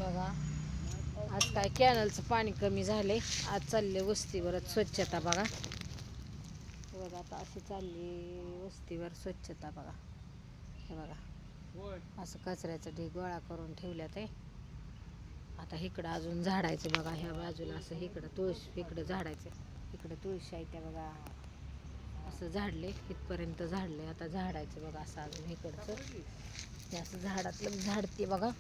बघा आज काय कॅनलचं पाणी कमी झाले. आज चालले वस्तीवरच स्वच्छता. बघा बघा आता अशी चालली वस्तीवर स्वच्छता. बघा हे बघा असं कचऱ्याचं ढीग गोळा करून ठेवल्यात आहे. आता इकडं अजून झाडायचं. बघा ह्या बाजूला असं इकडं तुळशी, इकडं झाडायचं, इकडं तुळशी आहे त्या. बघा असं झाडले, इथपर्यंत झाडले. आता झाडायचं. बघा असं अजून इकडचं ते असं झाडातलं झाडते. बघा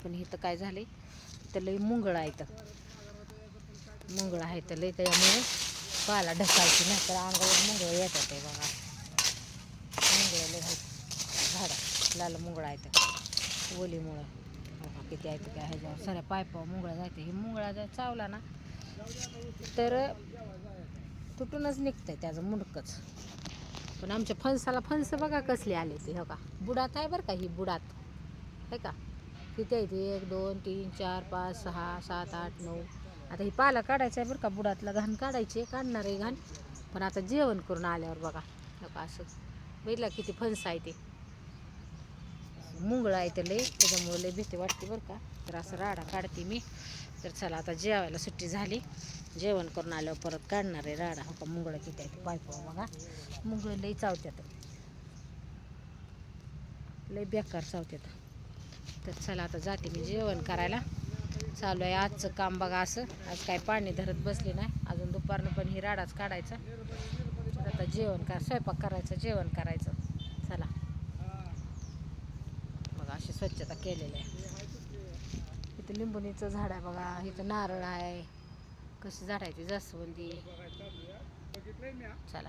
पण इथं काय झाले, तर लई मुंगळ आहे. तर मुंगळ आहे तर लई, त्याच्यामुळे पाला ढकायची नाही तर अंगावर मुंगळ येतात आहे. बघा मुंगळ लई आहेत झाडं, लाल मुंगळ आहे तर ओलीमुळं. बघा किती आहे काय ह्याच्यावर साऱ्या पायपावर मुंगळा जायचं. हे मुंगळा जर चावला ना तर तुटूनच निघतंय त्याचं मुंडकच. पण आमच्या फणसाला फणस बघा कसले आले ते. हो का बुडात आहे बरं का, ही बुडात आहे का. किती आहे ते 1 2 3 4 5 6 7 8 9. आता ही पाला काढायचा आहे बरं का, बुडातला घाण काढायची, काढणार आहे घाण. पण आता जेवण करून आल्यावर बघा हो का असं बघितलं किती फणस आहे ते. मुंगळं आहे तर लई, त्याच्यामुळे लई भीती वाटते बरं का. तर असं राडा काढते मी. तर चला आता जेवायला सुट्टी झाली, जेवण करून आल्यावर परत काढणार आहे राडा. हो का मुंगळं किती आहे ते पायपावर. बघा मुंगळं लई चावत्यात, लई बेकार चावत्यात. तर चला आता जाते मी जेवण करायला. चालू आहे आजचं काम. बघा असं आज काय पाणी धरत बसले नाही अजून. दुपारनं पण ही राडाच काढायचा. तर आता जेवण स्वयंपाक करायचं, जेवण करायचं. चला बघा अशी स्वच्छता केलेली आहे. इथं लिंबुणीचं झाड आहे. बघा इथं नारळ आहे. कशी झाड आहे ती जास्वंदी. चला